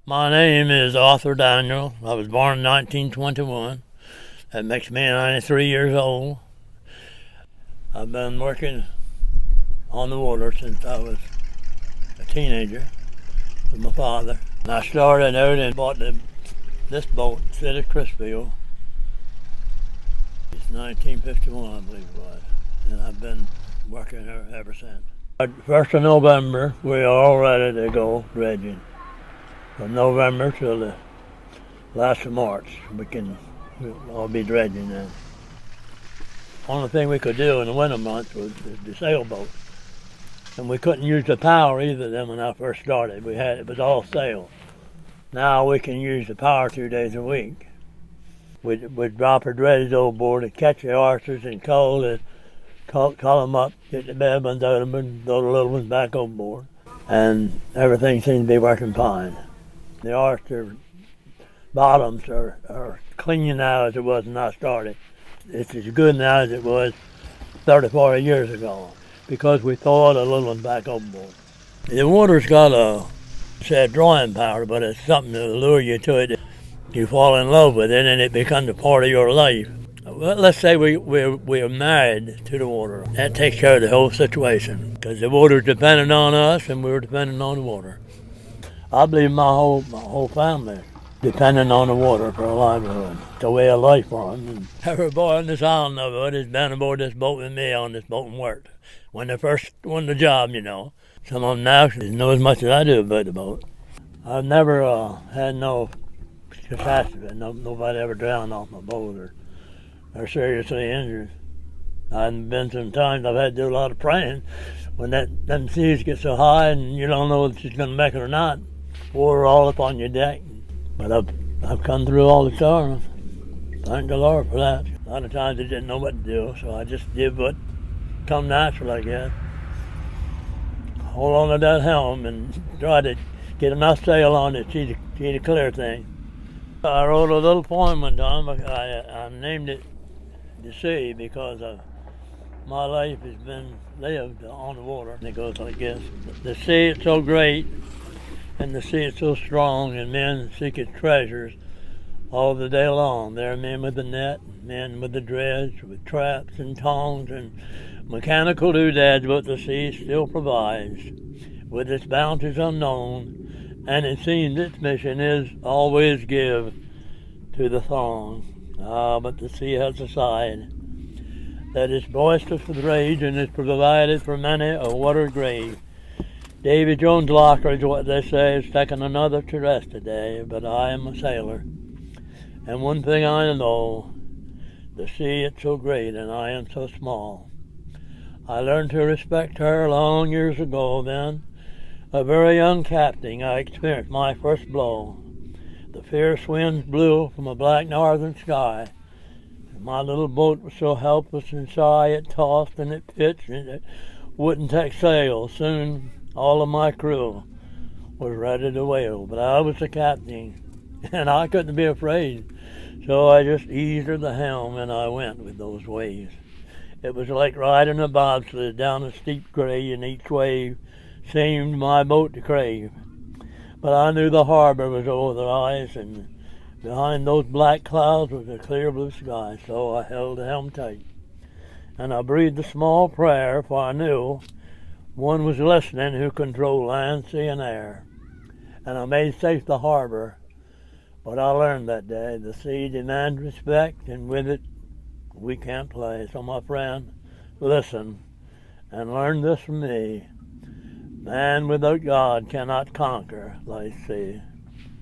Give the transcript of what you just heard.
My name is Arthur Daniels. I was born in 1921. That makes me 93 years old. I've been working on the water since I was a teenager with my father. And I started out and bought this boat, City of Chrisfield. It's 1951, I believe it was. And I've been working here ever since. 1st of November, we are all ready to go dredging. From November till the last of March, we'll all be dredging then. Only thing we could do in the winter months was the sailboat. And we couldn't use the power either then when I first started. It was all sail. Now we can use the power 2 days a week. We'd drop our dredges overboard and catch the oysters and call them up, get the bad ones out of them, and throw the little ones back overboard. And everything seems to be working fine. The oyster bottoms are clean now as it was when I started. It's as good now as it was 30, 40 years ago because we throw the little ones back overboard. The water's got a drawing power, but it's something to lure you to it. You fall in love with it and it becomes a part of your life. Well, let's say we're married to the water. That takes care of the whole situation because the water's dependent on us and we're dependent on the water. I believe my whole family depending on the water for a livelihood. It's a way of life for them. And every boy on this island of it has been aboard this boat with me on this boat and worked. When they first won the job, you know. Some of them now know as much as I do about the boat. I've never had no catastrophe. Nobody ever drowned off my boat or seriously injured. I've been some times I've had to do a lot of praying when them seas get so high and you don't know if she's going to make it or not. Water all up on your deck. But I've come through all the storms. Thank the Lord for that. A lot of times I didn't know what to do, so I just did what come natural, I guess. Hold on to that helm and try to get enough sail on it to see the clear thing. I wrote a little poem one time. I named it The Sea because my life has been lived on the water. And it goes like this. The sea is so great, and the sea is so strong, and men seek its treasures all the day long. There are men with the net, men with the dredge, with traps and tongs and mechanical doodads, but the sea still provides with its bounties unknown, and it seems its mission is always give to the throng. But the sea has a side that is boisterous with rage and is provided for many a water grave. Davy Jones' locker is what they say is taking another to rest today, but I am a sailor. And one thing I know, the sea is so great and I am so small. I learned to respect her long years ago then. A very young captain, I experienced my first blow. The fierce winds blew from a black northern sky. And my little boat was so helpless and shy, it tossed and it pitched and it wouldn't take sail. Soon all of my crew was ready to whale, but I was the captain, and I couldn't be afraid. So I just eased her the helm, and I went with those waves. It was like riding a bobsled down a steep grade, and each wave seemed my boat to crave. But I knew the harbor was over the ice, and behind those black clouds was a clear blue sky, so I held the helm tight. And I breathed a small prayer, for I knew one was listening who controlled land, sea, and air. And I made safe the harbor. But I learned that day the sea demands respect, and with it we can't play. So my friend, listen and learn this from me. Man without God cannot conquer life's sea.